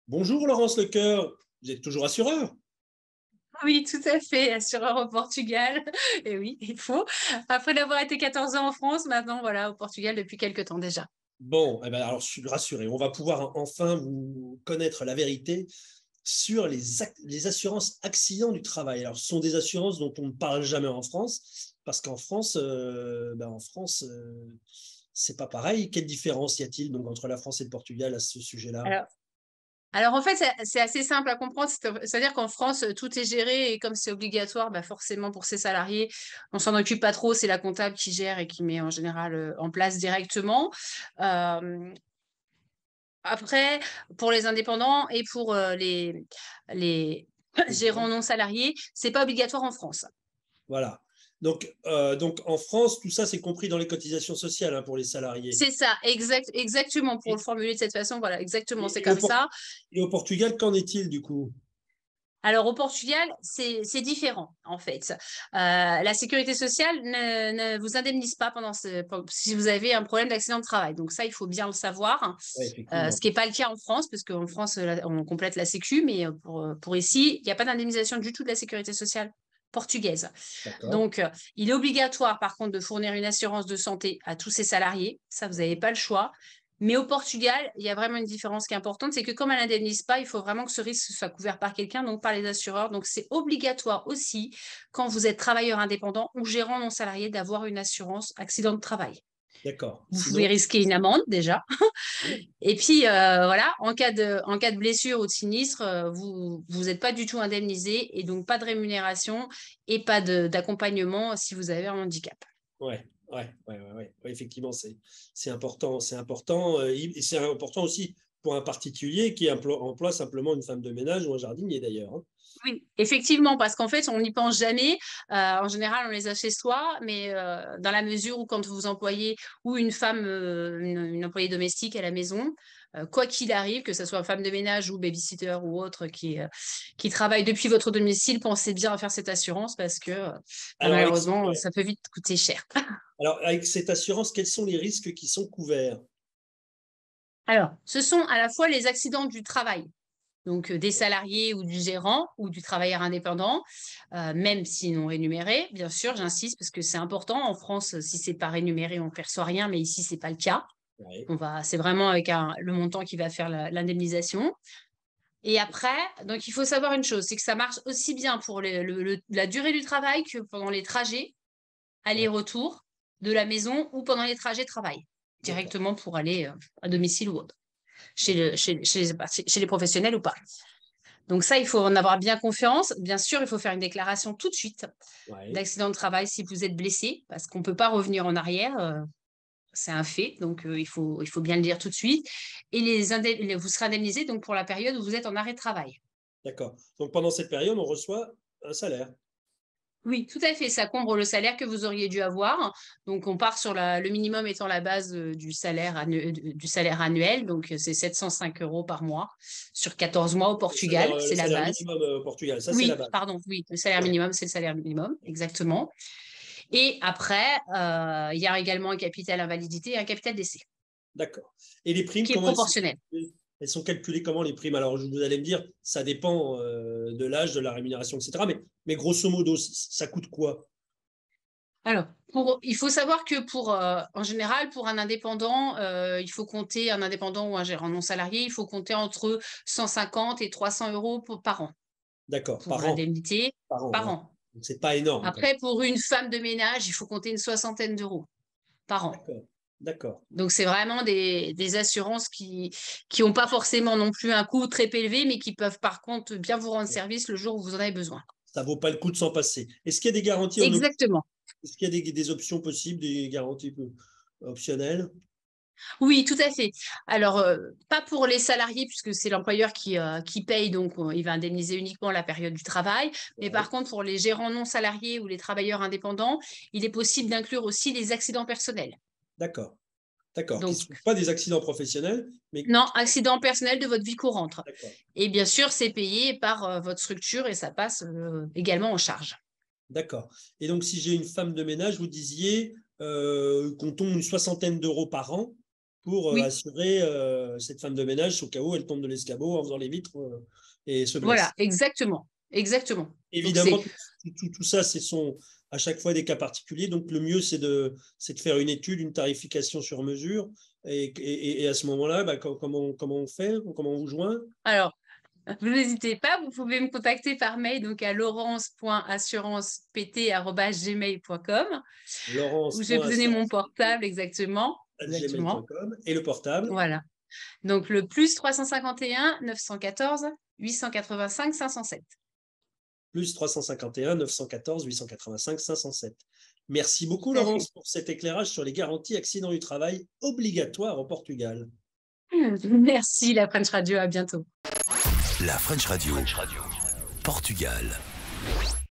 Bonjour Laurence Lecoeur, vous êtes toujours assureur? Oui, tout à fait, assureur au Portugal. Et oui, il faut. Après d'avoir été 14 ans en France, maintenant, voilà, au Portugal depuis quelques temps déjà. Bon, eh ben alors je suis rassuré, on va pouvoir enfin vous connaître la vérité sur les assurances accidents du travail. Alors ce sont des assurances dont on ne parle jamais en France, parce qu'en France, c'est pas pareil. Quelle différence y a-t-il donc entre la France et le Portugal à ce sujet-là? Alors, alors, en fait, c'est assez simple à comprendre. C'est-à-dire qu'en France, tout est géré et comme c'est obligatoire, bah forcément pour ses salariés, on s'en occupe pas trop. C'est la comptable qui gère et qui met en général en place directement. Euh, Après, pour les indépendants et pour les gérants non salariés, c'est pas obligatoire en France. Voilà. Donc en France, tout ça c'est compris dans les cotisations sociales, hein, pour les salariés. C'est ça, exactement, pour le Et, formuler de cette façon, voilà, exactement, c'est et- et au, comme Por- ça. et au Portugal, qu'en est-il du coup? Alors au Portugal, c'est différent en fait. La sécurité sociale ne vous indemnise pas si vous avez un problème d'accident de travail. Donc ça, il faut bien le savoir. Ouais, Ce effectivement. qui n'est pas le cas en France, parce qu'en France, on complète la Sécu, mais pour ici, il n'y a pas d'indemnisation du tout de la sécurité sociale portugaise. D'accord. Donc, il est obligatoire, par contre, de fournir une assurance de santé à tous ses salariés. Ça, vous n'avez pas le choix. Mais au Portugal, il y a vraiment une différence qui est importante, c'est que comme elle n'indemnise pas, il faut vraiment que ce risque soit couvert par quelqu'un, donc par les assureurs. Donc, c'est obligatoire aussi, quand vous êtes travailleur indépendant ou gérant non salarié, d'avoir une assurance accident de travail. D'accord. Vous pouvez Sinon, risquer une amende déjà. oui, Et puis, voilà, en cas de blessure ou de sinistre, vous n'êtes pas du tout indemnisé et donc pas de rémunération et pas d'accompagnement si vous avez un handicap. ouais, effectivement, c'est important, c'est important, et c'est important aussi pour un particulier qui emploie simplement une femme de ménage ou un jardinier d'ailleurs, hein. Oui, effectivement, parce qu'en fait, on n'y pense jamais. En général, on les a chez soi, mais dans la mesure où quand vous employez ou une femme, une employée domestique à la maison, quoi qu'il arrive, que ce soit femme de ménage ou babysitter ou autre qui travaille depuis votre domicile, pensez bien à faire cette assurance parce que Alors avec, malheureusement, ouais. ça peut vite coûter cher. Alors avec cette assurance, quels sont les risques qui sont couverts? Alors, ce sont à la fois les accidents du travail, donc des salariés ou du gérant ou du travailleur indépendant, même si non rémunéré, bien sûr, j'insiste parce que c'est important. En France, si c'est pas rémunéré, on ne perçoit rien, mais ici, c'est pas le cas. Ouais, C'est vraiment avec le montant qui va faire l'indemnisation. Et après, donc il faut savoir une chose, c'est que ça marche aussi bien pour la durée du travail que pendant les trajets, ouais, aller-retour de la maison ou pendant les trajets travail, d'accord, directement pour aller à domicile ou autre, d'accord. chez les professionnels ou pas. Donc ça, il faut en avoir bien confiance. Bien sûr, il faut faire une déclaration tout de suite Ouais. d'accident de travail si vous êtes blessé, parce qu'on ne peut pas revenir en arrière. C'est un fait, donc il faut bien le dire tout de suite. Et vous serez indemnisé donc, pour la période où vous êtes en arrêt de travail. D'accord. Donc pendant cette période, on reçoit un salaire. Oui, tout à fait. Ça combre le salaire que vous auriez dû avoir. Donc, on part sur le minimum étant la base du salaire annuel. Donc, c'est 705 euros par mois sur 14 mois au Portugal. Le C'est la salaire base. minimum au Portugal, ça c'est la Oui, base. pardon, oui, le salaire Ouais, minimum, c'est le salaire minimum, exactement. Et après, il y a également un capital invalidité et un capital décès, d'accord. Et les primes, qui est comment elles sont proportionnel. calculées? Elles sont calculées comment les primes? Alors vous allez me dire, ça dépend de l'âge, de la rémunération, etc. Mais grosso modo, ça coûte quoi? Alors, il faut savoir que en général, pour un indépendant, il faut compter, un indépendant ou un gérant non salarié, il faut compter entre 150 et 300 euros par an D'accord, pour par an. l'indemnité Par an, par ouais. an. Donc c'est pas énorme quand même. Après, pour une femme de ménage, il faut compter une soixantaine d'euros par an. D'accord, d'accord. Donc, c'est vraiment des assurances qui n'ont pas forcément non plus un coût très élevé, mais qui peuvent par contre bien vous rendre service le jour où vous en avez besoin. Ça vaut pas le coup de s'en passer. Est-ce qu'il y a des garanties en option? Exactement. Est-ce qu'il y a des options possibles, des garanties optionnelles? Oui, tout à fait. Alors, pas pour les salariés, puisque c'est l'employeur qui paye, donc il va indemniser uniquement la période du travail. Mais Ouais, par contre, pour les gérants non salariés ou les travailleurs indépendants, il est possible d'inclure aussi les accidents personnels. d'accord, d'accord. Qui ne Donc, sont pas des accidents professionnels, mais non, accident personnel de votre vie courante. d'accord. Et bien sûr, c'est payé par votre structure et ça passe également en charge. D'accord. Et donc, si j'ai une femme de ménage, vous disiez, comptons une soixantaine d'euros par an pour Oui. assurer cette femme de ménage au cas où elle tombe de l'escabeau en faisant les vitres et se blesse. Voilà, exactement. Exactement. Évidemment, tout ça, à chaque fois des cas particuliers. Donc, le mieux, c'est de faire une étude, une tarification sur mesure. Et à ce moment-là, comment on fait? Comment on vous joint? Alors, vous n'hésitez pas, vous pouvez me contacter par mail donc à laurence.assurancept@gmail.com où je vais vous donner mon portable exactement. Exactement. Laurence.assurancept@gmail.com et le portable. Voilà. Donc le plus 351 914 885 507. Plus 351 914 885 507. Merci beaucoup, Tout à fait. Laurence, pour cet éclairage sur les garanties accidents du travail obligatoires au Portugal. Merci, la French Radio. À bientôt. La French Radio. Portugal.